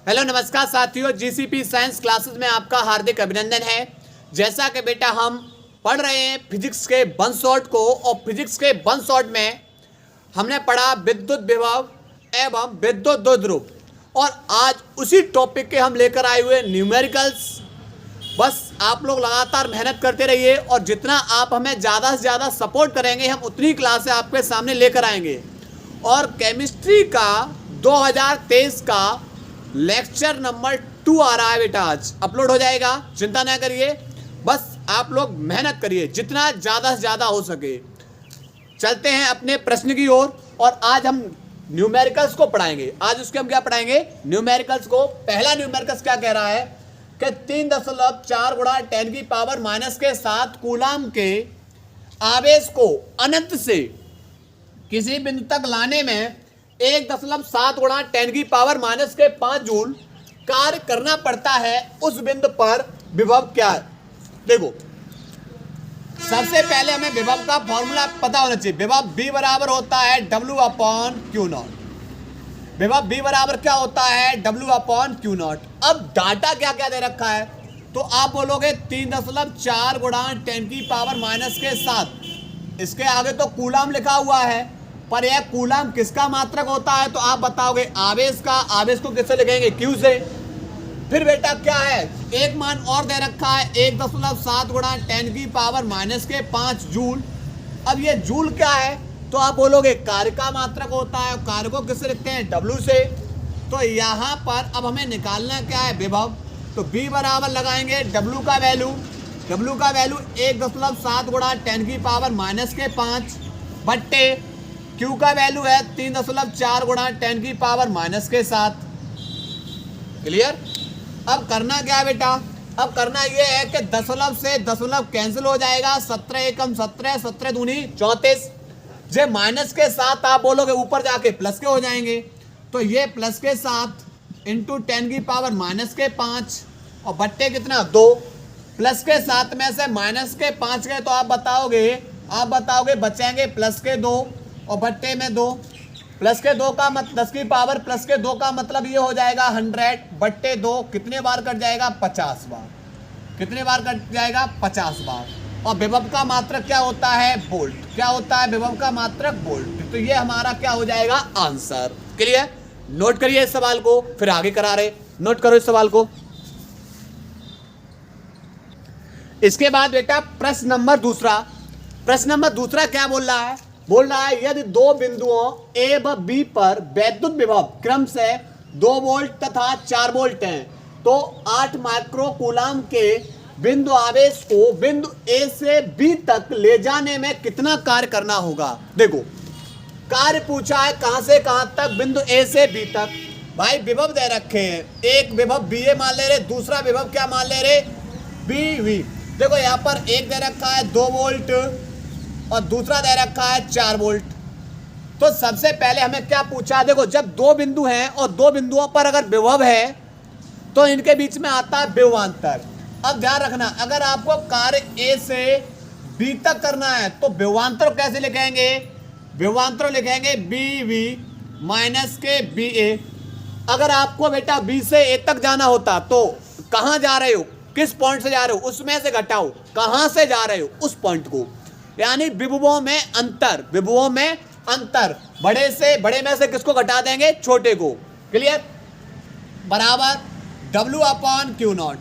Hello नमस्कार साथियों, GCP science classes में आपका हार्दिक अभिनंदन है। जैसा कि बेटा हम पढ़ रहे हैं फिजिक्स के वन शॉट को, और फिजिक्स के वन शॉट में हमने पढ़ा विद्युत विभव एवं विद्युत द्विध्रुव, और आज उसी टॉपिक के हम लेकर आए हुए न्यूमेरिकल्स। बस आप लोग लगातार मेहनत करते रहिए, और जितना आप हमें ज़्यादा से ज़्यादा सपोर्ट करेंगे हम उतनी क्लासें आपके सामने लेकर आएंगे। और केमिस्ट्री का 2023 का लेक्चर नंबर 2 आ रहा है बेटा, आज अपलोड हो जाएगा, चिंता ना करिए, बस आप लोग मेहनत करिए जितना ज़्यादा से ज़्यादा हो सके। चलते हैं अपने प्रश्न की ओर, और आज हम न्यूमेरिकल्स को पढ़ाएंगे। आज उसके हम क्या पढ़ाएंगे? न्यूमेरिकल्स को। पहला न्यूमेरिकल्स क्या कह रहा है कि 3.4 गुणा 10 की पावर माइनस के 7 कूलाम के आवेश को अनंत से किसी बिंदु तक लाने में 1.7 गुणा 10 की पावर माइनस के 5 जूल कार्य करना पड़ता है। उस बिंदु पर विभव क्या है? देखो, सबसे पहले हमें विभव का फॉर्मूला पता होना चाहिए। विभव B बराबर होता है W/Q0। विभव B बराबर क्या होता है? W/Q0। अब डाटा क्या क्या दे रखा है, तो आप बोलोगे 3.4 गुणा 10 की पावर माइनस के 7। इसके आगे तो कूलाम लिखा हुआ है, पर यह कूलाम किसका मात्रक होता है? तो आप बताओगे आवेश का। आवेश को किससे लिखेंगे? Q से। फिर बेटा क्या है, एक मान और दे रखा है 1.7 गुणा 10 की पावर माइनस के 5 जूल। अब ये जूल क्या है? तो आप बोलोगे कार्य का मात्रक होता है। कार्य को किससे लिखते हैं? W से। तो यहाँ पर अब हमें निकालना क्या है? विभव। तो B बराबर लगाएंगे W का वैल्यू। W का वैल्यू 1.7 गुणा 10 की पावर माइनस के 5 बट्टे Q का वैल्यू है 3.4 गुणा 10 की पावर माइनस के 7। क्लियर? अब करना क्या है बेटा? अब करना ये है कि दशमलव से दशमलव कैंसिल हो जाएगा। 17 एकम 17, 17 दूनी 34। जे माइनस के 7 आप बोलोगे ऊपर जाके प्लस के हो जाएंगे, तो ये प्लस के 7 इंटू 10 की पावर माइनस के 5 और बट्टे कितना? 2। प्लस के 7 में से माइनस के 5 गए तो आप बताओगे बचेंगे प्लस के 2 और बट्टे में 2। प्लस के 2 का 10 की पावर प्लस के 2 का मतलब ये हो जाएगा 100 बट्टे 2। कितने बार कट जाएगा? 50 बार। कितने बार कट जाएगा? 50 बार। और विभव का मात्रक क्या होता है? वोल्ट। क्या होता है विभव का मात्रक? वोल्ट। तो ये हमारा क्या हो जाएगा? आंसर। क्लियर? नोट करिए इस सवाल को, फिर आगे करा रहे। नोट करो इस सवाल को। इसके बाद बेटा प्रश्न नंबर दूसरा। प्रश्न नंबर दूसरा क्या बोल रहा है? बोल रहा है यदि दो बिंदुओं A व B पर वैद्युत विभव क्रम से 2 वोल्ट तथा 4 वोल्ट हैं, तो 8 माइक्रो कूलाम के बिंदु आवेश को बिंदु A से B तक ले जाने में कितना कार्य करना होगा? देखो, कार्य पूछा है कहां से कहां तक? बिंदु A से B तक। भाई विभव दे रखे हैं, एक विभव BA मान ले रहे, दूसरा विभव क्या मान ले रहे? BV। देखो यहाँ पर एक दे रखा है 2 वोल्ट और दूसरा दे रखा है 4 वोल्ट। तो सबसे पहले हमें क्या पूछा? देखो, जब दो बिंदु हैं और दो बिंदुओं पर अगर विभव है तो इनके बीच में आता है विभवांतर। अब ध्यान रखना, अगर आपको कार्य A से B तक करना है तो विभवांतर कैसे लिखेंगे? विभवांतर लिखेंगे BV माइनस के BA। अगर आपको बेटा B से A तक जाना होता तो कहाँ जा रहे हो? किस पॉइंट से जा रहे हो? उसमें से घटाओ, कहाँ से जा रहे हो? उस पॉइंट को। यानी विभवों में अंतर। विभवों में अंतर, बड़े में से किसको घटा देंगे? छोटे को। क्लियर? बराबर W/Q0।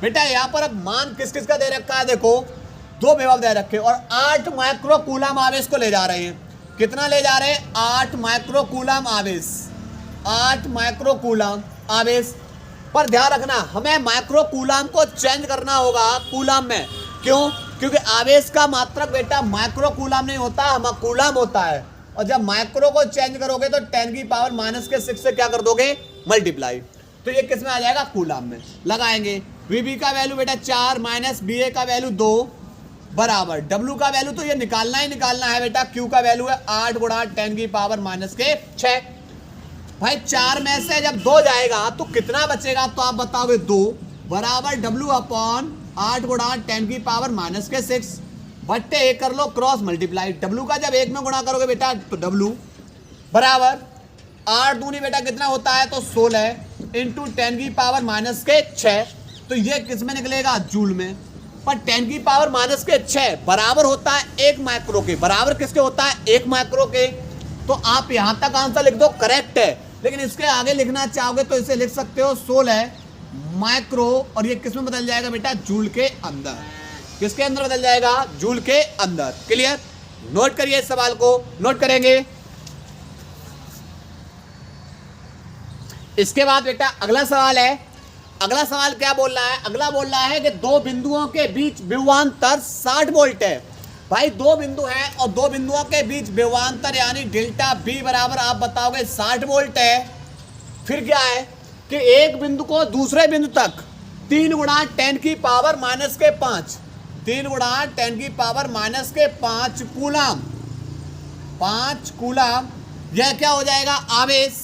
बेटा यहाँ पर अब मान किस किस का दे रखा है? देखो, दो विभव दे रखे और 8 माइक्रो कूलाम आवेश को ले जा रहे हैं। कितना ले जा रहे हैं? 8 माइक्रो कूलाम आवेश। 8 माइक्रो कूलाम आवेश। पर ध्यान रखना, हमें माइक्रो कूलाम को चेंज करना होगा कूलाम में। क्यों? क्योंकि आवेश का मात्रक बेटा माइक्रो कूलाम नहीं होता, हमारा कूलाम होता है। और जब माइक्रो को चेंज करोगे तो 10 की पावर माइनस के 6 से क्या कर दोगे? मल्टीप्लाई। तो ये किस में आ जाएगा? कूलाम में। लगाएंगे VB का वैल्यू बेटा 4 माइनस BA का वैल्यू 2 बराबर W का वैल्यू तो ये निकालना ही निकालना है बेटा। Q का वैल्यू है 8 गुणा 10 की पावर माइनस के 6। भाई 4 में से जब 2 जाएगा तो कितना बचेगा? तो आप बताओगे 2 बराबर W/8 गुणा 10 की पावर माइनस के 6 बट्टे 1 कर लो क्रॉस मल्टीप्लाई। W का जब 1 में गुणा करोगे बेटा तो W बराबर 8 दूनी बेटा कितना होता है? तो 16 इंटू 10 की पावर माइनस के 6, तो ये किस में निकलेगा, जूल में। पर 10 की पावर माइनस के 6 बराबर होता है 1 माइक्रो के। बराबर किसके होता है, 1 माइक्रो के। तो आप यहां तक आंसर लिख दो, करेक्ट है। लेकिन इसके आगे लिखना चाहोगे तो इसे लिख सकते हो 16 माइक्रो, और ये किस में बदल जाएगा बेटा, जूल के अंदर। किसके अंदर बदल जाएगा, जूल के अंदर। क्लियर, नोट करिए इस सवाल को, नोट करेंगे। इसके बाद बेटा अगला सवाल है। अगला सवाल क्या बोल रहा है, अगला बोल रहा है कि दो बिंदुओं के बीच विभवांतर 60 वोल्ट है। भाई दो बिंदु हैं और दो बिंदुओं के बीच विभवांतर यानी डेल्टा बी बराबर आप बताओगे 60 वोल्ट है। फिर क्या है कि एक बिंदु को दूसरे बिंदु तक 3 गुणा 10 की पावर माइनस के 5, 3 गुणा 10 की पावर माइनस के 5 कूलम, 5 कूलम, यह क्या हो जाएगा, आवेश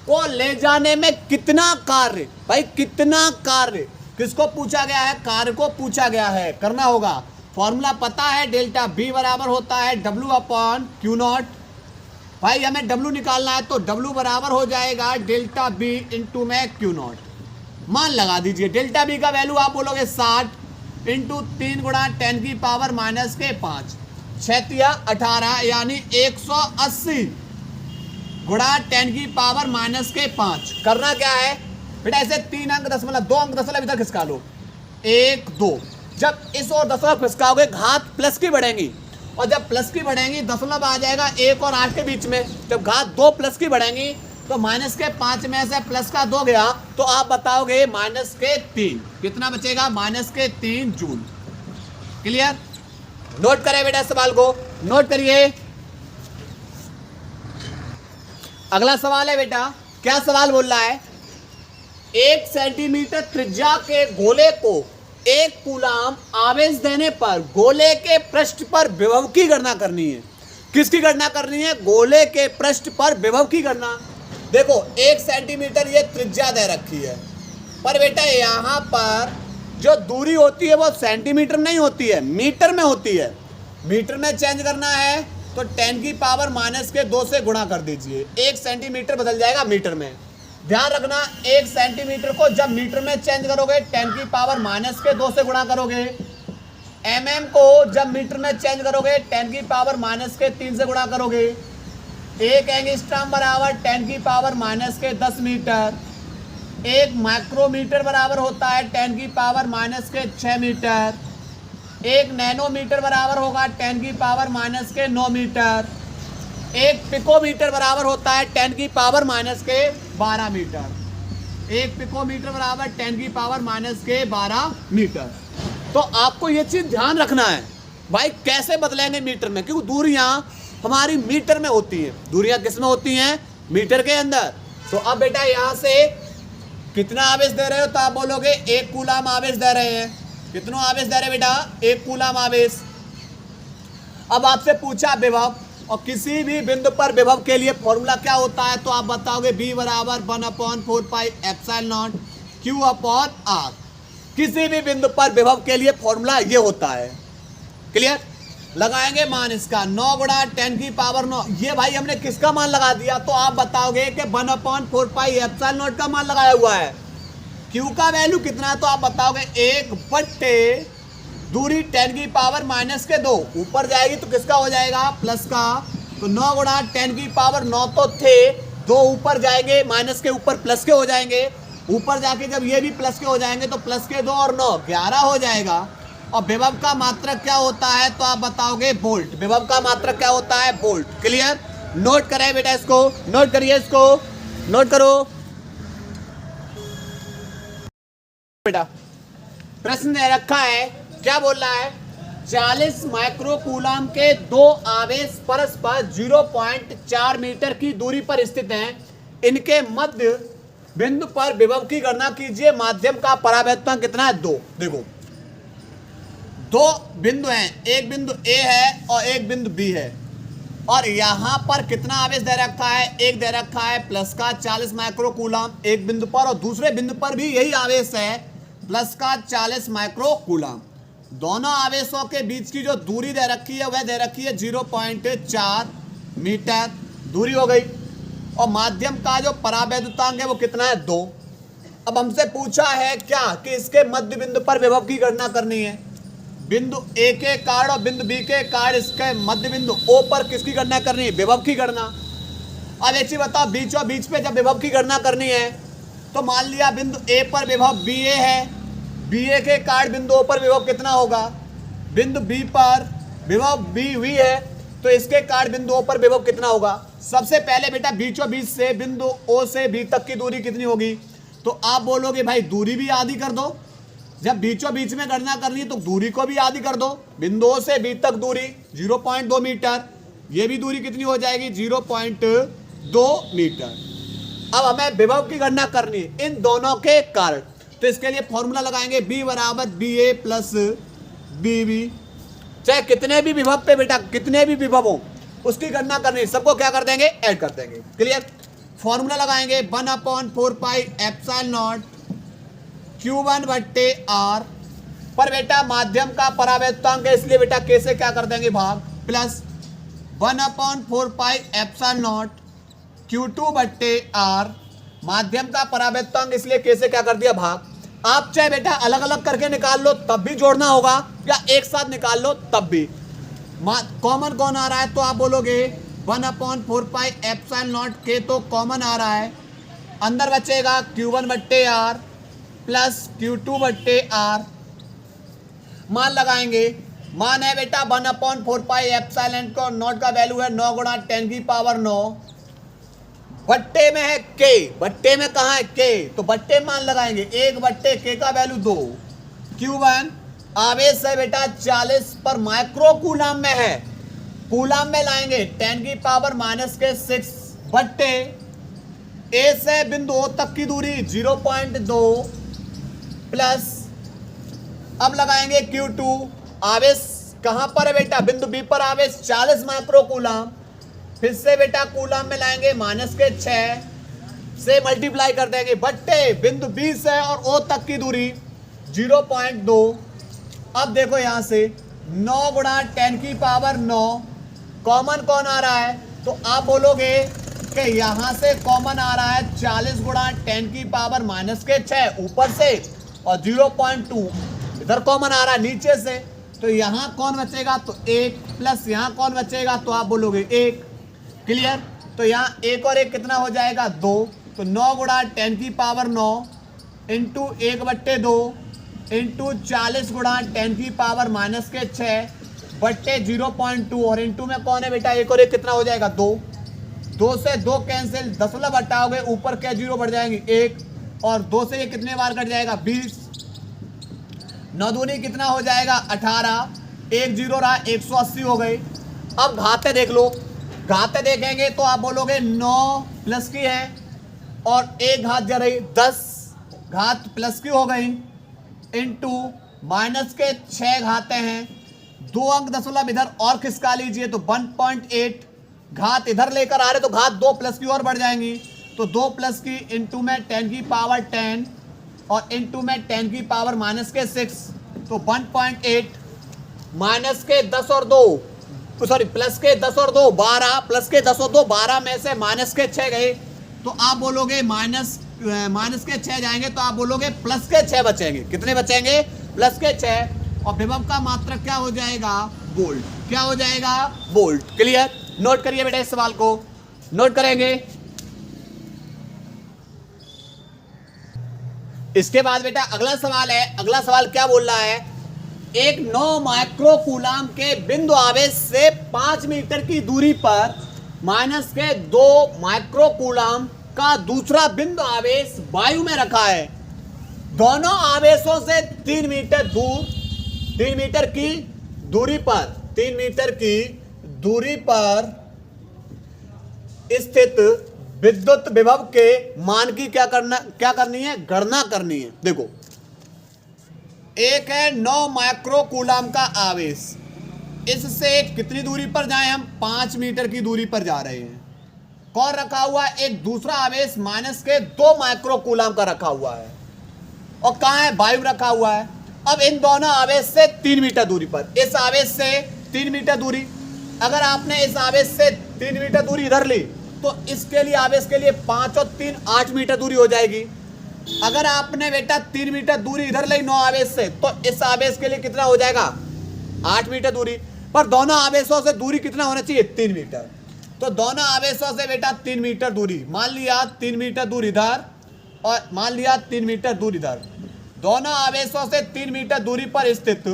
को ले जाने में कितना कार्य, भाई कितना कार्य किसको पूछा गया है, कार्य को पूछा गया है, करना होगा। फॉर्मूला पता है, डेल्टा बी बराबर होता है W अपॉन क्यू नॉट। भाई हमें W निकालना है तो W बराबर हो जाएगा डेल्टा बी इंटू में क्यू नॉट। मान लगा दीजिए, डेल्टा बी का वैल्यू आप बोलोगे 60 इंटू 3 गुणा 10 की पावर माइनस के 5, 6 18 यानी 180 गुणा 10 की पावर माइनस के 5। करना क्या है बेटा, ऐसे 3 अंक दशमलव 2 अंक दशमलव इधर खिसका लो, 1 2। जब इस और दशमलव खिसकाओगे घात प्लस की बढ़ेंगी, और जब प्लस की बढ़ेंगी दशमलव आ जाएगा 1 और 8 के बीच में। जब घात 2 प्लस की बढ़ेंगी तो माइनस के 5 में से प्लस का 2 गया तो आप बताओगे माइनस के 3। कितना बचेगा, माइनस के 3 जूल। क्लियर, नोट करें बेटा सवाल को, नोट करिए। अगला सवाल है बेटा, क्या सवाल बोल रहा है, 1 सेंटीमीटर त्रिज्या के गोले को 1 कूलाम आवेश देने पर गोले के पृष्ठ पर विभव की गणना करनी है। किसकी गणना करनी है, गोले के पृष्ठ पर विभव की गणना। देखो 1 सेंटीमीटर ये त्रिज्या दे रखी है, पर बेटा यहाँ पर जो दूरी होती है वो सेंटीमीटर नहीं होती है, मीटर में होती है। मीटर में चेंज करना है तो 10 की पावर माइनस के 2 से गुणा कर दीजिए, 1 सेंटीमीटर बदल जाएगा मीटर में। ध्यान रखना 1 सेंटीमीटर को जब मीटर में चेंज करोगे 10 की पावर माइनस के 2 से गुणा करोगे। mm को जब मीटर में चेंज करोगे 10 की पावर माइनस के 3 से गुणा करोगे। 1 एंगस्ट्रॉम बराबर 10 की पावर माइनस के 10 मीटर। 1 माइक्रोमीटर बराबर होता है 10 की पावर माइनस के 6 मीटर। 1 नैनोमीटर बराबर होगा 10 की पावर माइनस के 9 मीटर। 1 पिकोमीटर बराबर होता है 10 की पावर माइनस के 12 मीटर। 1 पिकोमीटर बराबर 10 की पावर माइनस के 12 मीटर। तो आपको ये चीज़ ध्यान रखना है भाई, कैसे बदलेंगे मीटर में, क्योंकि दूरियां हमारी मीटर में होती हैं। दूरियां किस में होती हैं, मीटर के अंदर। तो अब बेटा यहाँ से कितना आवेश दे रहे हो, तो आप बोलोगे 1 कूलाम आवेश दे रहे हैं। कितना आवेश दे रहे हैं बेटा, 1 कूलाम आवेश। अब आपसे पूछा विभव, और किसी भी बिंदु पर विभव के लिए फॉर्मूला क्या होता है, तो आप बताओगे B बराबर 1/4 pi epsilon not Q upon R। किसी भी बिंदु पर विभव के लिए फॉर्मूला ये होता है। क्लियर, लगाएंगे मान इसका 9 गुणा 10 की पावर 9। ये भाई हमने किसका मान लगा दिया, तो आप बताओगे कि 1/4 पाई एप्सिलॉन नॉट का मान लगाया हुआ है। Q का वैल्यू कितना है, तो आप बताओगे 1 बट्टे दूरी 10 की पावर माइनस के 2, ऊपर जाएगी तो किसका हो जाएगा, प्लस का। तो 9 गुणा 10 की पावर 9 तो थे, 2 ऊपर जाएंगे, माइनस के ऊपर प्लस के हो जाएंगे। ऊपर जाके जब ये भी प्लस के हो जाएंगे तो प्लस के 2 और 9 11 हो जाएगा। और विभव का मात्रक क्या होता है, तो आप बताओगे वोल्ट। विभव का मात्रक क्या होता है, वोल्ट। क्लियर, नोट करें बेटा इसको, नोट करिए इसको, नोट करो बेटा। प्रश्न दे रखा है, क्या बोल रहा है, 40 माइक्रो कूलाम के 2 आवेश परस्पर 0.4 मीटर की दूरी पर स्थित हैं। इनके मध्य बिंदु पर विभव की गणना कीजिए। माध्यम का परावर्तन कितना है, 2। देखो 2 बिंदु हैं, एक बिंदु A है और एक बिंदु B है, और यहाँ पर कितना आवेश दे रखा है, एक दे रखा है प्लस का 40 माइक्रो कूलाम एक बिंदु पर, और दूसरे बिंदु पर भी यही आवेश है प्लस का 40 माइक्रो कूलाम। दोनों आवेशों के बीच की जो दूरी दे रखी है वह दे रखी है 0.4 मीटर दूरी हो गई, और माध्यम का जो परावैद्युतांक है वो कितना है, 2। अब हमसे पूछा है क्या कि इसके मध्य बिंदु पर विभव की गणना करनी है। बिंदु ए के कारण और बिंदु बी के कारण इसके मध्य बिंदु ओ पर किसकी गणना करनी है, विभव की गणना। अब एक चीज बताओ, बीच और बीच पे जब विभव की गणना करनी है तो मान लिया बिंदु ए पर विभव बी ए है, बी ए के कारण बिंदु ओ पर विभव कितना होगा, बिंदु बी पर विभव बी वी है तो इसके कारण बिंदु ओ पर विभव कितना होगा। सबसे पहले बेटा बीचों बीच से बिंदु ओ से बी तक की दूरी कितनी होगी, तो आप बोलोगे भाई दूरी भी आधी कर दो। जब बीचों बीच में गणना करनी है तो दूरी को भी आधी कर दो। बिंदु ओ से बी तक दूरी 0.2 मीटर, ये भी दूरी कितनी हो जाएगी 0.2 मीटर। अब हमें विभव की गणना करनी है इन दोनों के कारण, तो इसके लिए फॉर्मूला लगाएंगे B बराबर बी ए प्लस बी बी। चाहे कितने भी विभव पे बेटा कितने भी विभव हो उसकी गणना करनी है, सबको क्या कर देंगे, ऐड कर देंगे। क्लियर। फॉर्मूला लगाएंगे 1/4 पाई एप्सिलॉन नॉट Q1 बट्टे R पर बेटा माध्यम का परावर्तनांक है इसलिए बेटा K से क्या कर देंगे भाग, plus 1/4 pi epsilon not Q2 बट्टे R माध्यम का परावर्तनांक इसलिए K से क्या कर दिया भाग। आप चाहे बेटा अलग अलग करके निकाल लो तब भी जोड़ना होगा या एक साथ निकाल लो तब भी। कॉमन कौन आ रहा है तो आप बोलोगे 1/4 पाई एप्सिलॉन नॉट K तो कॉमन आ रहा है, अंदर बचेगा Q1 बट्टे R प्लस Q2 बट्टे R। मान लगाएंगे, मान है बेटा 1/4 पाई एप्सिलॉन को नॉट का वैल्यू है 9 गुणा 10 की पावर 9, बट्टे में है K, बट्टे में कहाँ है K तो बट्टे मान लगाएंगे 1 बट्टे K का वैल्यू 2। Q1 आवेश है बेटा 40 पर माइक्रो कूलम में है, कूलम में लाएंगे 10 की पावर -6 बट्टे ए से बिंदु O तक की दूरी 0.2 प्लस अब लगाएंगे Q2 आवेश कहां पर है बेटा बिंदु B पर आवेश 40 माइक्रो कूलम, फिर से बेटा कूलम में लाएंगे -6 से मल्टीप्लाई कर देंगे बट्टे बिंदु B से और O तक की दूरी 0.2। अब देखो यहां से 9 गुणा 10 की पावर 9 कॉमन कौन आ रहा है तो आप बोलोगे कि यहां से कॉमन आ रहा है 40 गुणा 10 की पावर -6 ऊपर से और 0.2 इधर कॉमन आ रहा है नीचे से, तो यहां कौन बचेगा तो 1 प्लस यहां कौन बचेगा तो आप बोलोगे 1। क्लियर। तो यहाँ 1 और 1 कितना हो जाएगा 2, तो 9 गुणा 10 की पावर 9 इंटू 1 बट्टे 2 इंटू 40 गुणा 10 की पावर -6 बट्टे 0.2 और इंटू में कौन है बेटा 1 और 1 कितना हो जाएगा 2, 2 से 2 कैंसिल, दशमलव हटाओगे ऊपर क्या 0 बढ़ जाएंगे 1 और 2 से ये कितने बार कट जाएगा 20, 9 दूनी कितना हो जाएगा 18, 1 0 रहा 180 हो गई। अब घाते देख लो, घाते देखेंगे तो आप बोलोगे 9 प्लस की है और 1 घात जा रही 10 घात प्लस की हो गई इंटू माइनस के 6 घाते हैं, 2 अंक दशमलव इधर और खिसका लीजिए तो 1.8 घात इधर लेकर आ रहे तो घात 2 प्लस की और बढ़ जाएंगी, तो 2 प्लस की इंटू में 10 की पावर 10 और इंटू में 10 की पावर -6 तो 1.8 माइनस के 10 और 2 सॉरी प्लस के 10 और 2 12 प्लस के 10 और 2 12 में से माइनस के 6 गए तो आप बोलोगे माइनस के 6 जाएंगे तो आप बोलोगे प्लस के 6 बचेंगे। कितने बचेंगे प्लस के 6 और विभव का मात्रक क्या हो जाएगा वोल्ट, क्या हो जाएगा वोल्ट। क्लियर। नोट करिए बेटा इस सवाल को, नोट करेंगे। इसके बाद बेटा अगला सवाल है, अगला सवाल क्या बोल रहा है, एक 9 माइक्रो कूलम के बिंदु आवेश से 5 मीटर की दूरी पर -2 माइक्रो कूलम का दूसरा बिंदु आवेश वायु में रखा है। दोनों आवेशों से 3 मीटर दूर 3 मीटर की दूरी पर 3 मीटर की दूरी पर स्थित विद्युत विभव के मान की क्या करनी है गणना करनी है। देखो एक है 9 माइक्रो कूलम का आवेश, इससे कितनी दूरी पर जाएं हम 5 मीटर की दूरी पर जा रहे हैं। कौन रखा हुआ है एक दूसरा आवेश -2 माइक्रो कूलम का रखा हुआ है और कहाँ है वायु रखा हुआ है। अब इन दोनों आवेश से 3 मीटर दूरी पर, इस आवेश से 3 मीटर दूरी, अगर आपने इस आवेश से 3 मीटर दूरी इधर ली तो इसके लिए आवेश के लिए 5 और 3 8 मीटर दूरी हो जाएगी। अगर आपने बेटा 3 मीटर दूरी इधर ली 9 आवेश से, तो इस आवेश के लिए कितना हो जाएगा 8 मीटर दूरी, पर दोनों आवेशों से दूरी कितना होना चाहिए 3 मीटर। तो दोनों आवेशों से बेटा 3 मीटर दूरी, मान लिया 3 मीटर दूर इधर और मान लिया 3 मीटर दूर इधर, दोनों आवेशों से 3 मीटर दूरी पर स्थित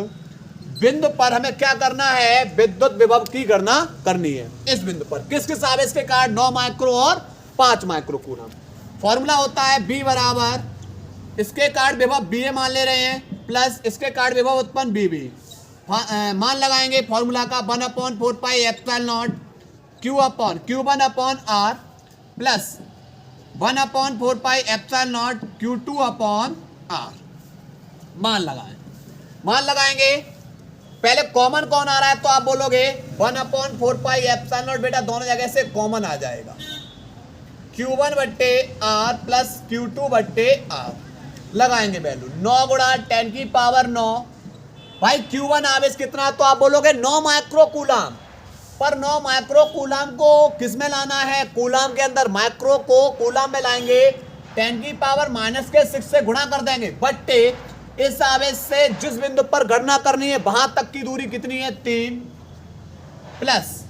बिंदु पर हमें क्या करना है, विद्युत विभव की गणना करनी है। इस बिंदु पर किस किस आवेश के कारण 9 माइक्रो और 5 माइक्रो कूलम। फॉर्मूला होता है बी बराबर इसके कारण विभव बी ए मान ले रहे हैं प्लस इसके कारण विभव उत्पन्न बी बी, मान लगाएंगे फॉर्मूला का 1/4 pi epsilon not q upon Q1 upon r plus 1/4 pi epsilon not Q2 upon r. मान लगाएंगे पहले कॉमन कौन आ रहा है, तो आप बोलोगे 1/4 पाई एप्सिलॉन नॉट, बेटा दोनों जगह से कॉमन आ जाएगा, Q1 बट्टे आर प्लस Q2 बट्टे आर। लगाएंगे वैल्यू 9 गुणा 10 की पावर 9। भाई Q1 आवेश कितना, तो आप बोलोगे 9 माइक्रो कूलम, पर 9 माइक्रो कूलम को किस में लाना है, कूलम के अंदर, माइक्रो को कूलम में लाएंगे 10 की पावर -6 से गुणा कर देंगे, बट्टे इस आवेश से जिस बिंदु पर गणना करनी है वहां तक की दूरी कितनी है 3, प्लस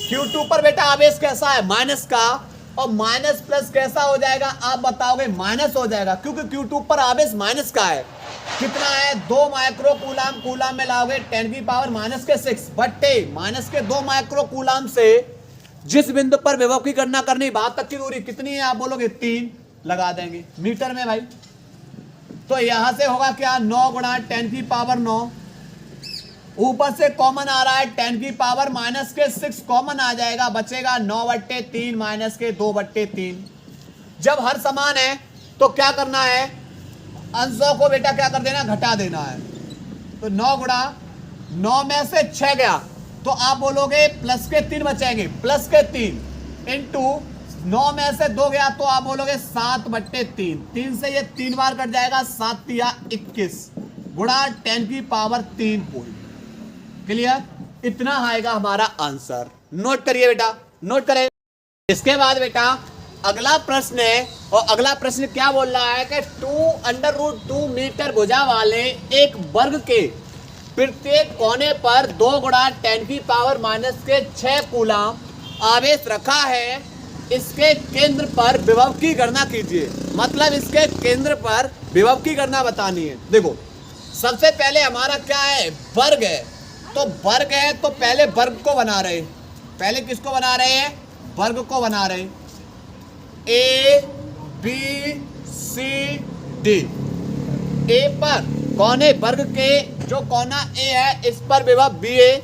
Q2 पर बेटा आवेश कैसा है माइनस का, और माइनस प्लस कैसा हो जाएगा, आप बताओगे माइनस हो जाएगा, क्योंकि Q2 पर आवेश माइनस का है। कितना है 2 माइक्रो कूलम, कूलम में लाओगे 10 की पावर -6 बट्टे -2 माइक्रो कूलम से जिस बिंदु पर विभव की गणना करनी वहां तक की दूरी कितनी है, आप बोलोगे 3। लगा देंगे मीटर में भाई, तो यहां से होगा क्या 9 गुणा 10 की पावर 9, ऊपर से कॉमन आ रहा है 10 की पावर -6 कॉमन आ जाएगा, बचेगा 9/3 -2/3। जब हर समान है तो क्या करना है, अंशों को बेटा क्या कर देना, घटा देना है। तो 9 गुणा 9 में से 6 गया, तो आप बोलोगे प्लस के 3 बचेंगे, प्लस के 3 इंटू 9 में से 2 गया, तो आप बोलोगे 7/3। 3 से ये 3 बार कट जाएगा, 7 या 21 गुणा 10 की पावर 3 पूरी। क्लियर, इतना आएगा हमारा आंसर। नोट करिए बेटा, नोट करें। इसके बाद बेटा अगला प्रश्न है, और अगला प्रश्न क्या बोल रहा है कि 2√2 मीटर भुजा वाले एक वर्ग के प्रत्येक कोने पर 2 गुणा 10 की पावर -6 कूलम आवेश रखा है, इसके केंद्र पर विभव की गणना कीजिए। मतलब इसके केंद्र पर विभव की गणना बतानी है। देखो सबसे पहले हमारा क्या है, वर्ग है, तो वर्ग है तो पहले वर्ग को बना रहे, पहले किसको बना रहे हैं, वर्ग को बना रहे, A B C D। ए पर कोने वर्ग के जो कोना ए है इस पर विभव बी ए,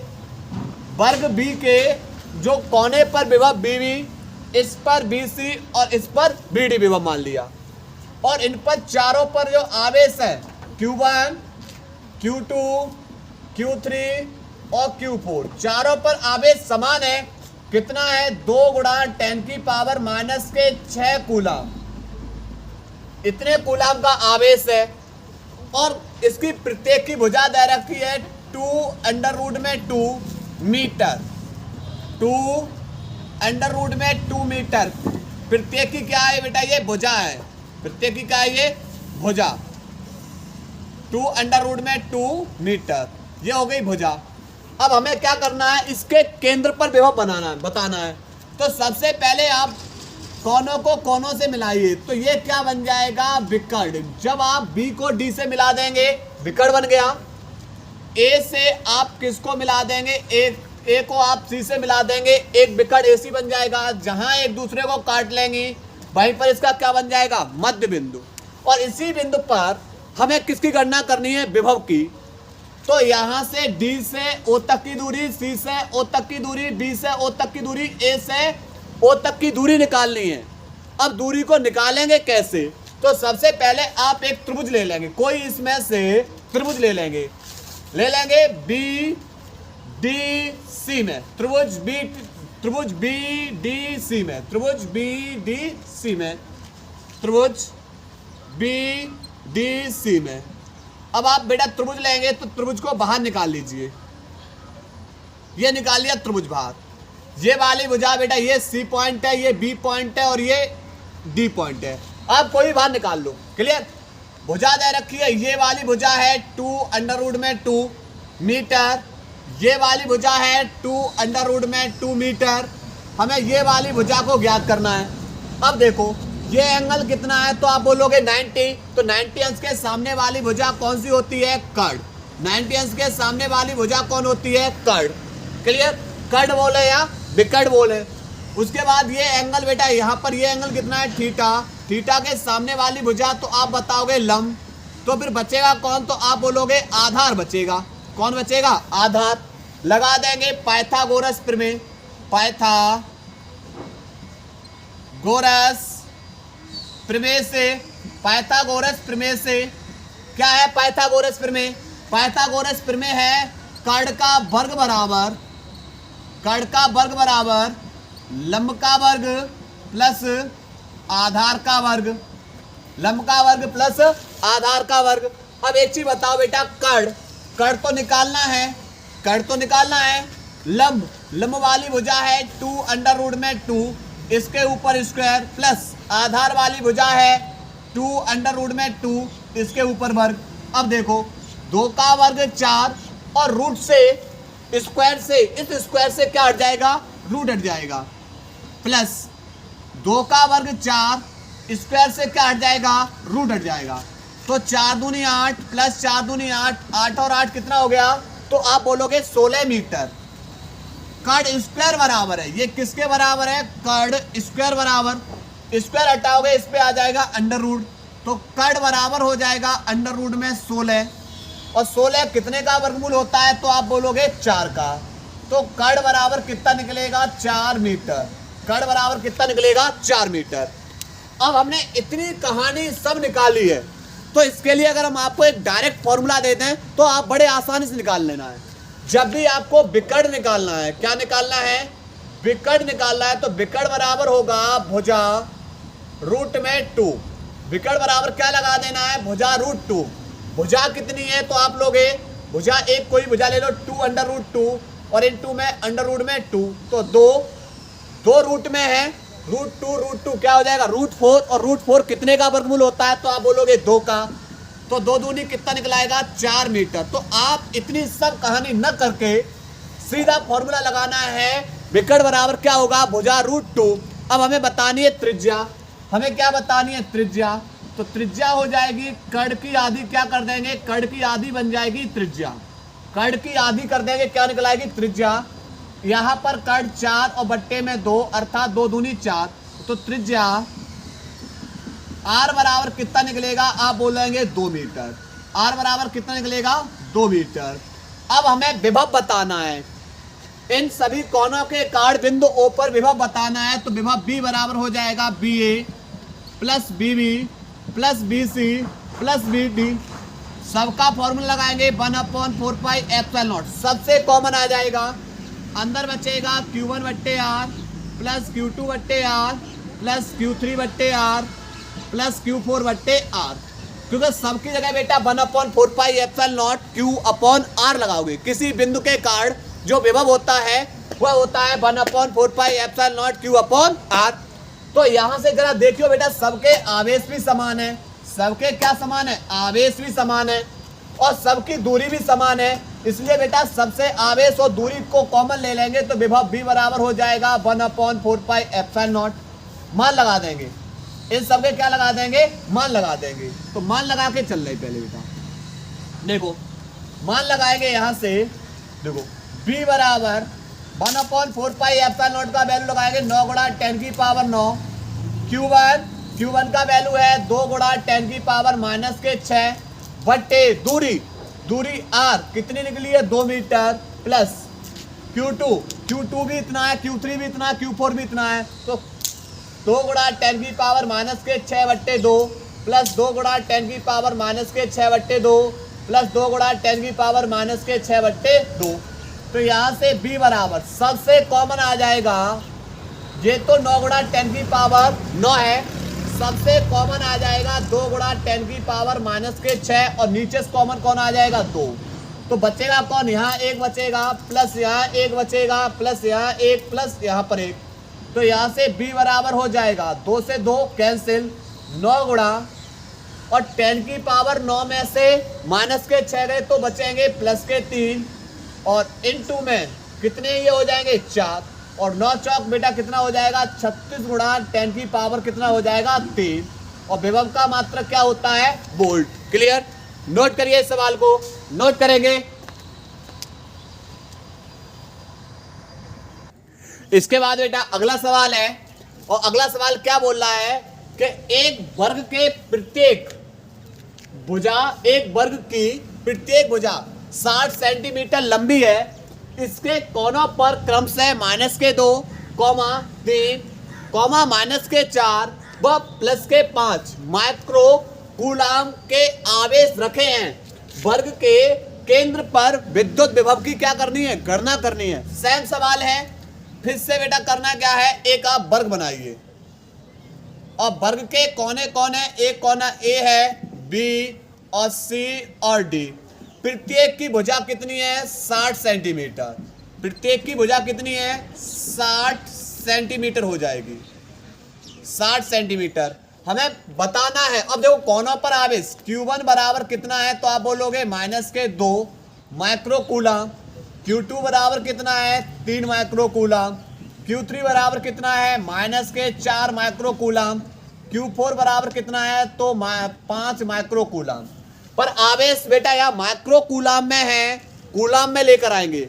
वर्ग बी के जो कोने पर विभव बी बी, इस पर बी सी और इस पर बी डी विभव मान लिया, और इन पर चारों पर जो आवेश है Q1 Q2 Q3 और Q4 चारों पर आवेश समान है। कितना है 2 गुणा 10 की पावर -6 कूलम, इतने कूलम का आवेश है, और इसकी प्रत्येक की भुजा दे रखी है 2√2 मीटर, 2√2 मीटर। प्रत्येक की क्या है बेटा, ये भुजा है, प्रत्येक की क्या है ये भुजा, 2√2 मीटर, ये हो गई भुजा। अब हमें क्या करना है, इसके केंद्र पर विभव बनाना है, बताना है। तो सबसे पहले आप कोनों को कोनों से मिलाइए, तो ये क्या बन जाएगा, विकर्ण। जब आप बी को डी से मिला देंगे विकर्ण बन गया। ए से आप किसको मिला देंगे, ए को आप सी से मिला देंगे, एक विकर्ण ए सी बन जाएगा। जहां एक दूसरे को काट लेंगे वहीं पर इसका क्या बन जाएगा, मध्य बिंदु। और इसी बिंदु पर हमें किसकी गणना करनी है, विभव की। तो यहां से D से O तक की दूरी, C से O तक की दूरी, B से O तक की दूरी, A से O तक की दूरी निकालनी है। अब दूरी को निकालेंगे कैसे, तो सबसे पहले आप एक त्रिभुज ले लेंगे, कोई इसमें से त्रिभुज ले लेंगे B D C में, त्रिभुज B D C में, त्रिभुज B D C में, त्रिभुज B D C में। अब आप बेटा त्रिभुज लेंगे तो त्रिभुज को बाहर निकाल लीजिए, ये निकाल लिया त्रिभुज बाहर। ये वाली भुजा बेटा ये C पॉइंट है, ये B पॉइंट है और ये D पॉइंट है। आप कोई बाहर निकाल लो। क्लियर। भुजा दे रखी है, ये वाली भुजा है 2 अंडर रूट में 2 मीटर, ये वाली भुजा है 2 अंडर रूट में 2 मीटर। हमें ये वाली भुजा को ज्ञात करना है। अब देखो ये एंगल कितना है, तो आप बोलोगे 90, तो 90 अंश के सामने वाली भुजा कौन सी होती है, कर्ड। 90 अंश के सामने वाली भुजा कौन होती है, कर्ड। क्लियर। कर्ड बोले या विकर्ड बोले। उसके बाद ये एंगल बेटा यहाँ पर ये एंगल कितना है, थीटा। थीटा के सामने वाली भुजा तो आप बताओगे लंब। तो फिर बचेगा कौन, तो आप बोलोगे आधार बचेगा। कौन बचेगा, आधार। लगा देंगे पाइथागोरस प्रमेय। पाइथागोरस प्रमेय से, पाइथागोरस प्रमेय से क्या है, पाइथागोरस प्रमेय। पाइथागोरस प्रमेय है कर्ड का वर्ग बराबर, कर्ड का वर्ग बराबर लंब का वर्ग प्लस आधार का वर्ग, लंब का वर्ग प्लस आधार का वर्ग। अब एक चीज बताओ बेटा, कर्ड, कर्ड तो निकालना है, कर्ड तो निकालना है। लंब, लंब वाली भुजा है 2 अंडर रूट में 2, इसके ऊपर स्क्वायर, प्लस आधार वाली भुजा है 2 अंडर रूट में 2, इसके ऊपर वर्ग। अब देखो 2 का वर्ग 4 और रूट से स्क्वायर से, इस स्क्वायर से क्या हट जाएगा, रूट हट जाएगा, प्लस 2 का वर्ग 4 स्क्वायर से क्या हट जाएगा, रूट हट जाएगा। तो 4 दूनी 8 प्लस 4 दूनी 8, 8 और 8 कितना हो गया, तो आप बोलोगे 16 मीटर। कर्ड स्क्वायर बराबर है, ये किसके बराबर है, कर्ड स्क्वायर बराबर, स्क्वायर हटाओगे इस पे आ जाएगा अंडर रूट, तो कर्ड बराबर हो जाएगा अंडर रूट में 16, और 16 कितने का वर्गमूल होता है, तो आप बोलोगे 4 का। तो कर्ड बराबर कितना निकलेगा, 4 मीटर। कर्ड बराबर कितना निकलेगा, 4 मीटर। अब हमने इतनी कहानी सब निकाली है, तो इसके लिए अगर हम आपको एक डायरेक्ट फॉर्मूला देते हैं तो आप बड़े आसानी से निकाल लेना है। जब भी आपको विकर्ण निकालना है, क्या निकालना है, विकर्ण निकालना है, तो विकर्ण बराबर होगा भुजा रूट में 2। विकर्ण बराबर क्या लगा देना है, भुजा रूट 2। भुजा कितनी है, तो आप लोगे भुजा एक कोई भुजा ले लो 2 अंडर रूट 2 और इन 2 में अंडर रूट में 2, तो 2 रूट में है, रूट 2 क्या हो जाएगा, रूट 4, और रूट 4 कितने का वर्गमूल होता है, तो आप बोलोगे 2 का। तो 2 दूनी कितना निकलाएगा, 4 मीटर। तो आप इतनी सब कहानी न करके सीधा फॉर्मूला लगाना है, विकर्ण बराबर क्या होगा, भुजा रूट 2। अब हमें बतानी है त्रिज्या, हमें क्या बतानी है, त्रिज्या। तो त्रिज्या हो जाएगी कर्ड की आधी, क्या कर देंगे, कर्ड की आधी बन जाएगी त्रिज्या। कर्ड की आधी कर देंगे, क्या निकलाएगी, त्रिज्या। यहाँ पर कर्ड 4 और बट्टे में 2 अर्थात 2 दूनी 4, तो त्रिज्या आर बराबर कितना निकलेगा, आप बोलेंगे 2 मीटर। आर बराबर कितना निकलेगा, 2 मीटर। अब हमें विभव बताना है, इन सभी कोनों के कार्ड बिंदु ओ पर विभव बताना है। तो विभव बी बराबर हो जाएगा BA plus BB plus BC plus BD। सबका फॉर्मूला लगाएंगे 1/4πε0, सबसे कॉमन आ जाएगा, अंदर बचेगा Q1 बट्टे R प्लस Q2 बट्टे R प्लस Q3 बट्टे R प्लस Q4 बट्टे R, क्योंकि सबकी जगह बेटा 1/4πε0 Q/R लगाओगे। किसी बिंदु के कार्ड जो विभव होता है वह होता है 1/4πε0 Q/R। तो यहाँ से जरा देखियो बेटा, सबके आवेश भी समान है, सबके क्या समान है, आवेश भी समान है, और सबकी दूरी भी समान है। इसलिए बेटा सबसे आवेश और दूरी को कॉमन ले लेंगे, तो विभव भी बराबर हो जाएगा 1/4πε0। मान लगा देंगे, इन सबके क्या लगा देंगे, मान लगा देंगे। तो मान लगा के चल रहे पहले बेटा, देखो मान लगाएंगे यहाँ से, देखो b बराबर 1/4πε0 का वैल्यू लगाएंगे 9 गुणा 10 की पावर 9। Q1 का वैल्यू है 2 गुणा 10 की पावर -6 बट्टे दूरी r कितनी निकली है, 2 मीटर, प्लस Q2 भी इतना है, Q3 भी इतना है, Q4 भी इतना है। तो 2 गुणा 10 की पावर -6 बट्टे 2 प्लस 2 गुणा 10 की पावर -6 बट्टे 2 प्लस 2 गुणा 10 की पावर -6 बट्टे 2। तो यहाँ से b बराबर सबसे कॉमन आ जाएगा, ये तो 9 गुणा 10 की पावर 9 है, सबसे कॉमन आ जाएगा 2 गुणा 10 की पावर -6 और नीचे से कॉमन कौन आ जाएगा, 2। तो बचेगा कौन, यहाँ 1 बचेगा, प्लस यहाँ 1 बचेगा, प्लस यहाँ 1, प्लस यहाँ पर 1। तो यहाँ से b बराबर हो जाएगा 2 से 2 कैंसिल, 9 गुणा और 10 की पावर 9 में से माइनस के 6 गए तो बचेंगे प्लस के 3 और इनटू में कितने ये हो जाएंगे 4 और 9 चौक बेटा कितना हो जाएगा 36 गुणा 10 की पावर कितना हो जाएगा 3 और विभव का मात्रक क्या होता है वोल्ट। क्लियर। नोट करिए इस सवाल को, नोट करेंगे। इसके बाद बेटा अगला सवाल है और अगला सवाल क्या बोल रहा है कि एक वर्ग के प्रत्येक भुजा, एक वर्ग की प्रत्येक भुजा 60 सेंटीमीटर लंबी है। इसके कोनों पर क्रमशः माइनस के 2, -3, माइनस के 4 व प्लस के 5 माइक्रो कूलाम के आवेश रखे हैं। वर्ग के केंद्र पर विद्युत विभव की क्या करनी है, गणना करनी है। सेम सवाल है, फिर से बेटा करना क्या है, एक आप वर्ग बनाइए और वर्ग के कोने कोने, एक कोना ए है, बी और सी और डी। प्रत्येक की भुजा कितनी है 60 सेंटीमीटर। प्रत्येक की भुजा कितनी है 60 सेंटीमीटर हो जाएगी, 60 सेंटीमीटर हमें बताना है। अब देखो कोनों पर आवेश Q1 बराबर कितना है तो आप बोलोगे माइनस के 2 माइक्रो कूलाम, Q2 बराबर कितना है 3 माइक्रो कूलाम, Q3 बराबर कितना है माइनस के 4 माइक्रो कूलाम, Q4 बराबर कितना है तो 5 माइक्रो कूलाम। पर आवेश बेटा यहाँ माइक्रो कूलाम में है, कूलाम में लेकर आएंगे।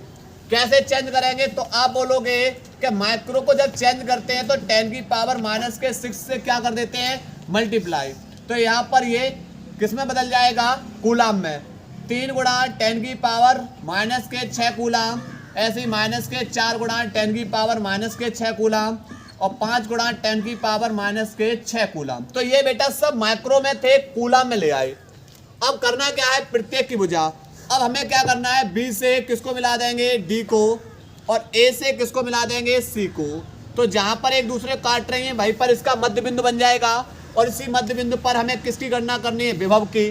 कैसे चेंज करेंगे तो आप बोलोगे कि माइक्रो को जब चेंज करते हैं तो 10 की पावर माइनस के 6 से क्या कर देते हैं मल्टीप्लाई, तो यहाँ पर ये किस में बदल जाएगा कूलाम में। 3 गुणा 10 की पावर माइनस के 6 कूलाम, ऐसे ही माइनस के 4 गुणा 10 की पावर माइनस के 6 कूलाम और 5 गुणा 10 की पावर माइनस के 6 कूलाम। तो ये बेटा सब माइक्रो में थे, कूलाम में ले आए। अब करना क्या है प्रत्येक की भुजा। अब हमें क्या करना है, बी से किसको मिला देंगे डी को और ए से किसको मिला देंगे सी को। तो जहां पर एक दूसरे काट रहे हैं वहीं पर इसका मध्य बिंदु बन जाएगा और इसी मध्य बिंदु पर हमें किसकी गणना करनी है विभव की।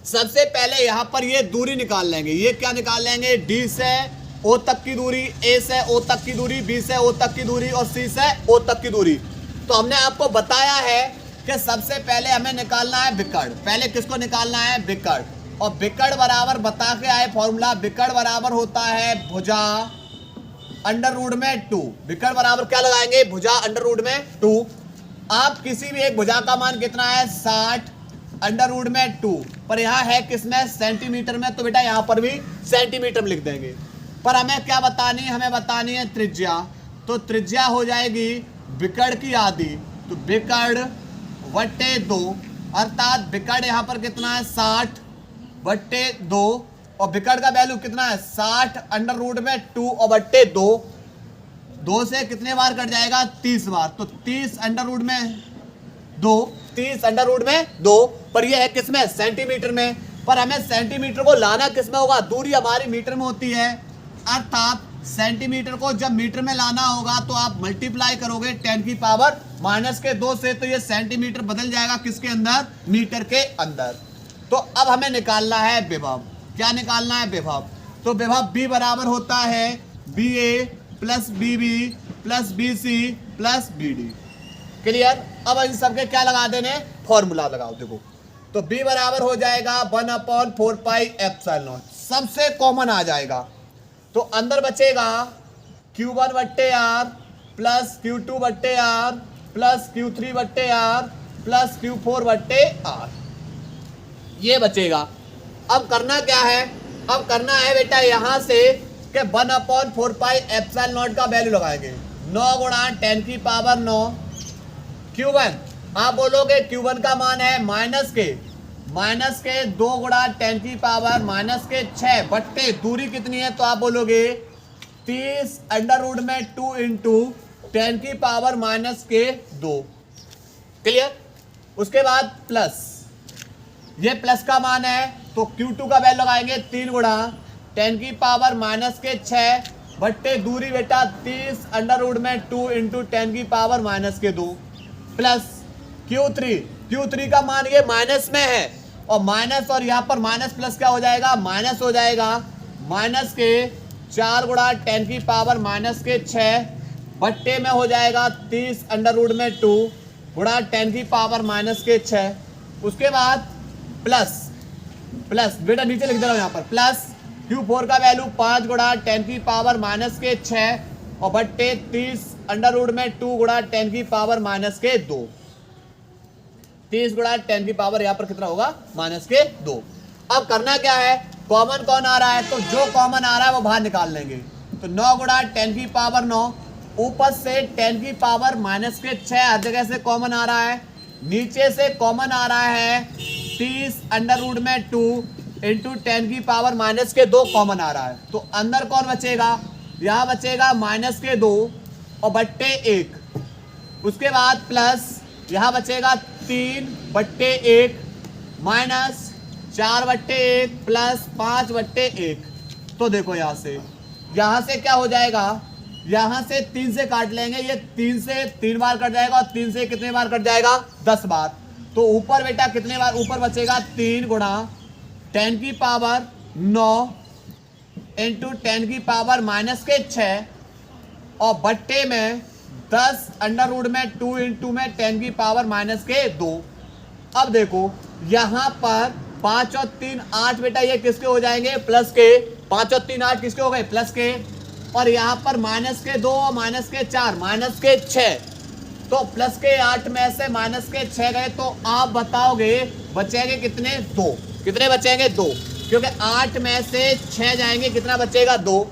सबसे पहले यहाँ पर ये दूरी निकाल लेंगे। ये क्या निकाल लेंगे, डी से ओ तक की दूरी, ए से ओ तक की दूरी, बी से ओ तक की दूरी और सी से ओ तक की दूरी। तो हमने आपको बताया है कि सबसे पहले हमें निकालना है विकर्ण। पहले किसको निकालना है विकर्ण, और विकर्ण बराबर बता के आए फॉर्मूला, विकर्ण बराबर होता है भुजा अंडर रूट में 2। विकर्ण बराबर क्या लगाएंगे भुजा अंडर रूट में 2। आप किसी भी एक भुजा का मान कितना है 60 अंडर रूट में 2, पर यहाँ है किसमें सेंटीमीटर में, तो बेटा यहाँ पर भी सेंटीमीटर में लिख देंगे। पर हमें क्या बतानी है, हमें बतानी है त्रिज्या। तो त्रिज्या हो जाएगी विकर्ण की आधी, तो विकर्ण बट्टे 2, अर्थात विकर्ण यहाँ पर कितना है 60 बट्टे 2 और विकर्ण का वैल्यू कितना है 60 अंडर रूट में 2 और बट्टे 2। 2 से कितने बार कट जाएगा 30 बार, तो 30 अंडर रूट में 2, 30 अंडर रूट में 2। पर यह है किसमें सेंटीमीटर में। पर हमें सेंटीमीटर को लाना किसमें होगा, दूरी हमारी मीटर में होती है, अर्थात सेंटीमीटर को जब मीटर में लाना होगा तो आप मल्टीप्लाई करोगे 10 की पावर माइनस के 2 से, तो ये सेंटीमीटर बदल जाएगा किसके अंदर मीटर के अंदर। तो अब हमें निकालना है विभव। क्या निकालना है विभव, तो विभव B बराबर होता है BA plus BB plus BC plus BD। Clear. अब इन सबके क्या लगा देने फॉर्मूला लगाओ। देखो तो B बराबर हो जाएगा 1/4 पाई एप्सिलॉन, सबसे कॉमन आ जाएगा। तो अंदर बचेगा Q1 बट्टे R प्लस Q2 बट्टे R प्लस Q3 बट्टे R प्लस Q4 बट्टे R, ये बचेगा। अब करना क्या है, अब करना है बेटा यहाँ से कि 1/4 पाई एप्सिलॉन नॉट का वैल्यू लगाएंगे। 9 गुणा 10 की पावर 9 Q1, आप बोलोगे Q1 का मान है माइनस के 2 गुणा 10 की पावर माइनस के 6 बट्टे दूरी कितनी है, तो आप बोलोगे 30 अंडर रूट में 2 इंटू 10 की पावर माइनस के 2। क्लियर। उसके बाद प्लस, ये प्लस का मान है तो Q2 का वैल्यू लगाएंगे 3 गुणा 10 की पावर माइनस के 6 बट्टे दूरी बेटा 30 अंडर रूट में 2 इंटू 10 की पावर माइनस के 2 प्लस Q3 का मान ये माइनस में है और माइनस, और यहाँ पर माइनस प्लस क्या हो जाएगा माइनस हो जाएगा, माइनस के 4 गुणा 10 की पावर माइनस के 6 बट्टे में हो जाएगा 30 अंडर रूट में 2 गुणा 10 की पावर माइनस के 6, उसके बाद प्लस बेटा नीचे लिख दे रहा हूं यहाँ पर, प्लस Q4 का वैल्यू 5 गुणा 10 की पावर माइनस के 6 और बट्टे 30 अंडर रूट में 2 गुणा 10 की पावर माइनस के 2। 30 गुणा 10 की पावर यहाँ पर कितना होगा, माइनस के 2। अब करना क्या है, कॉमन कौन आ रहा है, तो जो कॉमन आ रहा है वो बाहर निकाल लेंगे। तो 9 गुणा 10 की पावर 9, ऊपर से 10 की पावर माइनस के 6 हर जगह से कॉमन आ रहा है, नीचे से कॉमन आ रहा है 30 अंडर रूट में 2 इंटू 10 की पावर माइनस के 2 कॉमन आ रहा है। तो अंदर कौन बचेगा, यहाँ बचेगा माइनस के 2 और बट्टे 1, उसके बाद प्लस यहाँ बचेगा 3 बट्टे 1 माइनस 4 बट्टे 1 प्लस 5 बट्टे 1। तो देखो यहाँ से क्या हो जाएगा, यहाँ से 3 से काट लेंगे, ये 3 से 3 बार कट जाएगा और 3 से कितने बार कट जाएगा, 10 बार। तो ऊपर बेटा कितने बार ऊपर बचेगा, 3 गुणा 10 की पावर 9 इंटू 10 की पावर माइनस के 6 और बट्टे में 10 अंडर रूट में 2 इंटू में 10 की पावर माइनस के 2। अब देखो यहाँ पर 5 और 3 8 बेटा, ये किसके हो जाएंगे, प्लस के। 5 और 3 8 किसके हो गए, प्लस के। और यहाँ पर माइनस के 2 और माइनस के 4 माइनस के 6, तो प्लस के 8 में से माइनस के 6 गए, तो आप बताओगे बचेंगे कितने, 2। कितने बचेंगे, 2, क्योंकि 8 में से 6 जाएंगे, कितना बचेगा, 2।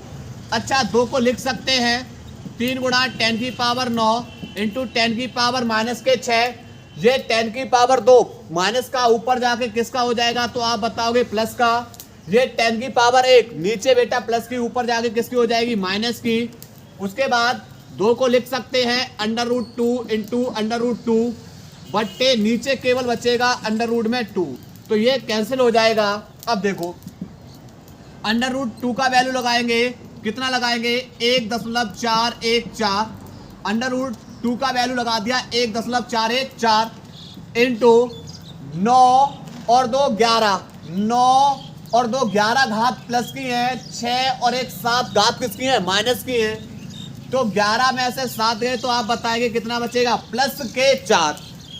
अच्छा 2 को लिख सकते हैं 3 गुणा 10 की पावर 9 इंटू 10 की पावर माइनस के 6, ये 10 की पावर 2 माइनस का ऊपर जाके किसका हो जाएगा, तो आप बताओगे प्लस का। ये 10 की पावर 1 नीचे बेटा प्लस की, ऊपर जाके किसकी हो जाएगी, माइनस की। उसके बाद 2 को लिख सकते हैं under root 2 into under root 2 बट्टे नीचे केवल बचेगा अंडर रूट में 2, तो ये कैंसिल हो जाएगा। अब देखो अंडर रूट 2 का वैल्यू लगाएंगे, कितना लगाएंगे, 1.414, अंडर रूट 2 का वैल्यू लगा दिया 1.414 इंटू 9 और 2 11, 9 और 2 11 घात प्लस की है, 6 और 1 7 घात किसकी है, माइनस की है। तो 11 में से 7 गए तो आप बताएंगे कितना बचेगा, प्लस के 4,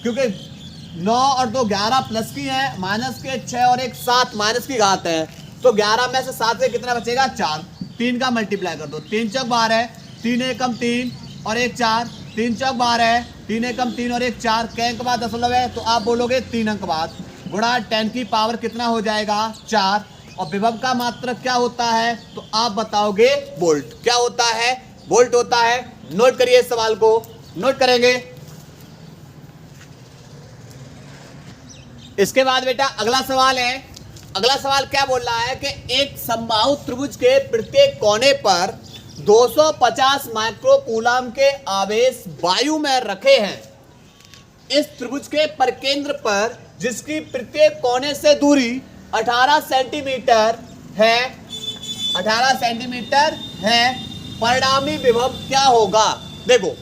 क्योंकि 9 और 2 11 प्लस की है, माइनस के 6 और 1 7 माइनस की घात है। तो 11 में से 7 से कितना बचेगा, 4। 3 का मल्टीप्लाई कर दो, 3 चौक 12, 3 एकम 3 और 1 4, 3 चौक 12, 3 एकम 3 और 1 4, कै अंक बाद दशमलव है, तो आप बोलोगे 3 अंक बाद, गुणा 10 की पावर कितना हो जाएगा, 4। और विभव का मात्रक क्या होता है, तो आप बताओगे वोल्ट। क्या होता है, वोल्ट होता है। नोट करिए इस सवाल को, नोट करेंगे। इसके बाद बेटा अगला सवाल है। अगला सवाल क्या बोल रहा है कि एक समबाहु त्रिभुज के प्रत्येक कोने पर 250 माइक्रोकूलम के आवेश वायु में रखे हैं। इस त्रिभुज के परकेंद्र पर जिसकी प्रत्येक कोने से दूरी 18 सेंटीमीटर है, 18 सेंटीमीटर है, परिणामी विभव क्या होगा। देखो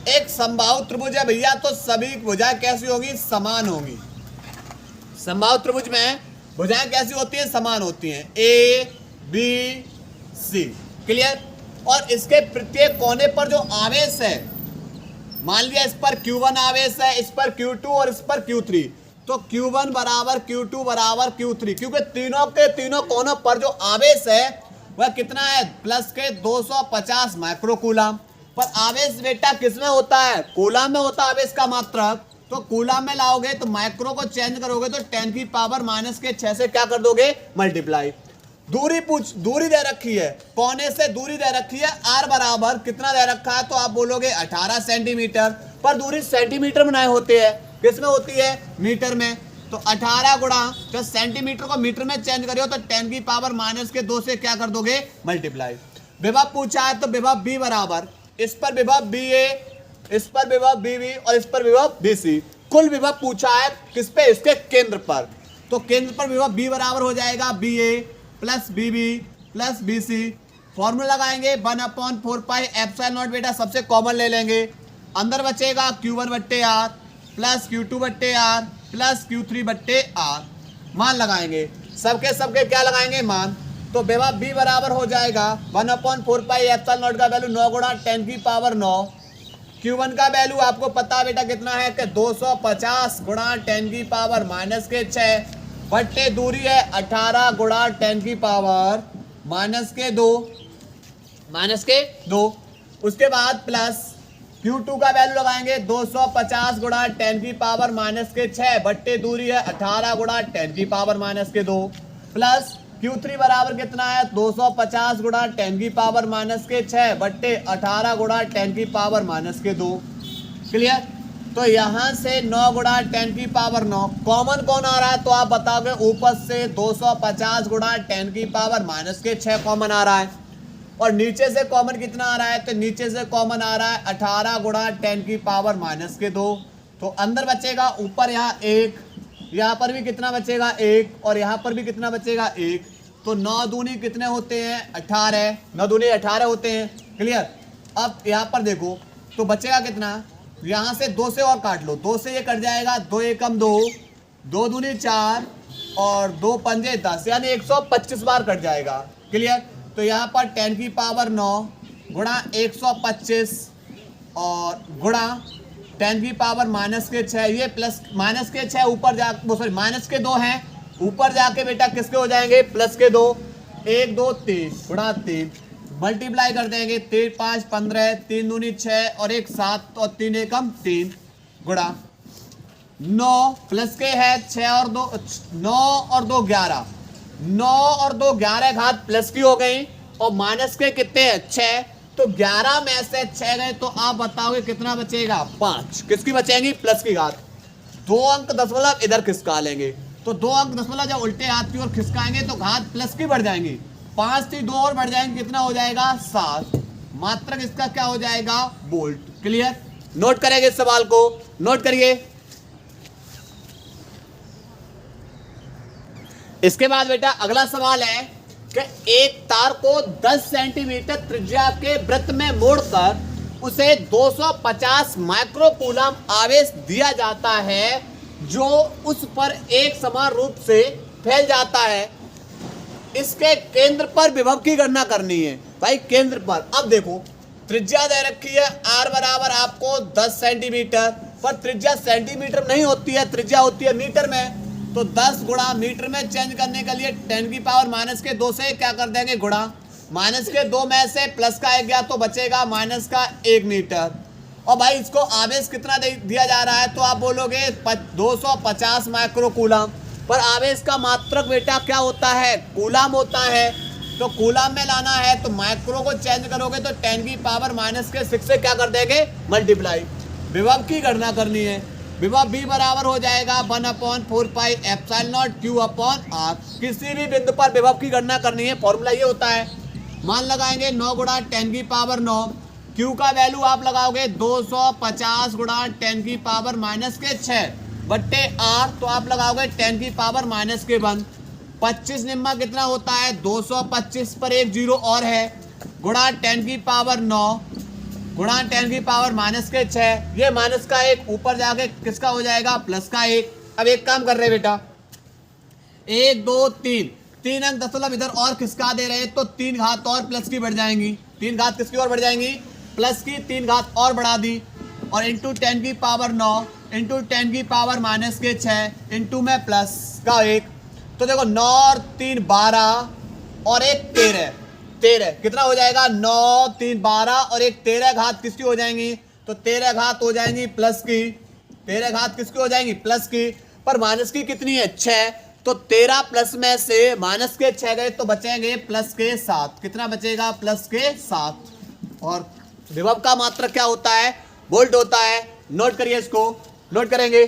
एक समबाहु त्रिभुज है भैया, तो सभी भुजाएं कैसी होगी, समान होंगी। समबाहु त्रिभुज में भुजाएं कैसी होती हैं, समान होती हैं, ए बी सी, क्लियर। और इसके प्रत्येक कोने पर जो आवेश है, मान लिया इस पर Q1 आवेश है, इस पर Q2 और इस पर Q3, तो Q1 बराबर Q2 बराबर Q3, क्योंकि तीनों के तीनों कोनों पर जो आवेश है वह कितना है, प्लस के 250 माइक्रोकूलम। पर आवेश बेटा किसमें होता है, कूलम में होता है आवेश का मात्रक। तो कूलम में लाओगे तो माइक्रो को चेंज करोगे तो 10 की पावर माइनस के 6 से क्या कर दोगे, मल्टीप्लाई। दूरी दे रखी है, कोने से दूरी दे रखी है, r बराबर कितना दे रखा है, तो आप बोलोगे 18 सेंटीमीटर। पर दूरी सेंटीमीटर में नहीं होती है, किसमें होती है, मीटर में। तो 18 गुणा, जब सेंटीमीटर को मीटर में चेंज करियो तो 10 की पावर माइनस के 2 से क्या कर दोगे, मल्टीप्लाई। विभव पूछा है तो विभव B बराबर, इस पर विभव BA, इस पर विभव BB और इस पर विभव BC। कुल विभव पूछा है किस पे, इसके केंद्र पर। तो केंद्र पर विभव B बराबर हो जाएगा BA plus BB plus BC। Formula लगाएंगे 1/4 पाई एप्सिलॉन नॉट, बेटा सबसे कॉमन ले लेंगे। अंदर बचेगा Q1 बट्टे R प्लस Q2 बट्टे R प्लस Q3 बट्टे R। मान लगाएंगे, सबके क्या लगाएंगे, मान। तो विभव B बराबर हो जाएगा 1/4 पाई एप्सिलॉन नॉट का वैल्यू 9 गुणा 10 की पावर 9 Q1 का वैल्यू आपको पता बेटा कितना है कि 250 गुणा 10 की पावर माइनस के 6 बट्टे दूरी है 18 गुणा 10 की पावर माइनस के 2 उसके बाद प्लस Q2 का वैल्यू लगाएंगे 250 गुणा 10 की पावर माइनस के 6 बट्टे दूरी है 18 गुणा 10 की पावर माइनस के 2 प्लस Q3 बराबर कितना है 250 गुणा 10 की पावर माइनस के 6 बट्टे 18 गुणा 10 की पावर माइनस के 2। क्लियर। तो यहाँ से 9 गुणा 10 की पावर 9 कॉमन कौन आ रहा है तो आप बताओगे ऊपर से 250 गुणा 10 की पावर माइनस के 6 कॉमन आ रहा है और नीचे से कॉमन कितना आ रहा है तो नीचे से कॉमन आ रहा है 18 गुणा 10 की पावर माइनस के 2। तो अंदर बचेगा ऊपर यहाँ 1, यहाँ पर भी कितना बचेगा 1 और यहाँ पर भी कितना बचेगा 1। तो 9 दूनी कितने होते हैं 18, 9 दूनी 18 होते हैं। क्लियर। अब यहाँ पर देखो तो बचेगा कितना, यहाँ से 2 से और काट लो, 2 से ये कट जाएगा, 2 एकम 2, 2 दूनी 4 और 2 पंजे 10 यानी 125 बार कट जाएगा। क्लियर। तो यहाँ पर 10 की पावर 9 गुणा 125 और गुणा 10 की पावर माइनस के 6, ये प्लस माइनस के 6 ऊपर जा सॉरी माइनस के 2 हैं, ऊपर जाके बेटा किसके हो जाएंगे प्लस के 2, 1 2 3 गुणा 3 मल्टीप्लाई कर देंगे 3 5 15 3 दूनी 6 और 1 7 और 3 एकम 3 गुणा 9 प्लस के है 6 और 2 9 और 2 11, 9 और 2 11 घात प्लस की हो गई और माइनस के कितने हैं 6। तो 11 में से 6 गए तो आप बताओगे कितना बचेगा 5। किसकी बचेंगी प्लस की घात। 2 अंक दशमलव इधर खिसका लेंगे तो 2 अंक दशमलव जब उल्टे हाथ की ओर खिसकाएंगे तो घात प्लस की बढ़ जाएंगी, 5 थी 2 और बढ़ जाएंगे कितना हो जाएगा 7। मात्रक इसका क्या हो जाएगा बोल्ट। क्लियर। नोट करेंगे इस सवाल को, नोट करिए। इसके बाद बेटा अगला सवाल है कि एक तार को 10 सेंटीमीटर त्रिज्या के वृत्त में मोड़कर उसे 250 माइक्रोकूलम आवेश दिया जाता है जो उस पर एक समान रूप से फैल जाता है। इसके केंद्र पर विभव की गणना करनी है। भाई केंद्र पर, अब देखो त्रिज्या दे रखी है r बराबर आपको 10 सेंटीमीटर, पर त्रिज्या सेंटीमीटर नहीं होती है, त्रिज्या होती है मीटर में। तो 10 गुणा मीटर में चेंज करने के लिए 10 की पावर माइनस के 2 से क्या कर देंगे गुणा, माइनस के 2 में से प्लस का 1 गया तो बचेगा माइनस का 1 मीटर। और भाई इसको आवेश कितना दिया जा रहा है तो आप बोलोगे 250 माइक्रोकूलम, पर आवेश का मात्रक बेटा क्या होता है कूलम होता है। तो कूलम में लाना है तो माइक्रो को चेंज करोगे तो 10 की पावर माइनस के 6 से क्या कर देंगे मल्टीप्लाई। विभव की गणना करनी है। विभव V बराबर हो जाएगा 1/4 pi epsilon not Q upon R। किसी भी बिंदु पर विभव की गणना करनी है, फॉर्मूला ये होता है। मान लगाएंगे 9 गुणा 10 की पावर 9, Q का वैल्यू आप लगाओगे 250 गुणा 10 की पावर माइनस के 6 बट्टे R, तो आप लगाओगे 10 की पावर माइनस के 1। 25 निम्मा कितना होता है 225 पर एक जीरो और है गुणा 10 की पावर 9 गुणा 10 की पावर माइनस के 6, ये माइनस का 1 ऊपर जाके किसका हो जाएगा प्लस का 1। अब एक काम कर रहे बेटा 1 2 3 अंक दशमलव इधर और खिसका दे रहे तो 3 घात और प्लस की बढ़ जाएंगी, 3 घात किसकी और बढ़ जाएंगी प्लस की, 3 घात और बढ़ा दी और इंटू 10 की पावर 9 इंटू 10 की पावर माइनस के 6 इंटू में प्लस का 1। तो देखो 9 और 3 12 और 1 13 कितना हो जाएगा 9 3 12 और 1 13 घात किसकी हो जाएंगी तो 13 घात हो जाएंगी प्लस की, 13 घात किसकी हो जाएंगी प्लस की, पर माइनस की कितनी है 6। तो 13 प्लस में से माइनस के 6 गए तो बचेंगे प्लस के 7। कितना बचेगा प्लस के 7। और विभव का मात्रक क्या होता है वोल्ट होता है। नोट करिए इसको, नोट करेंगे।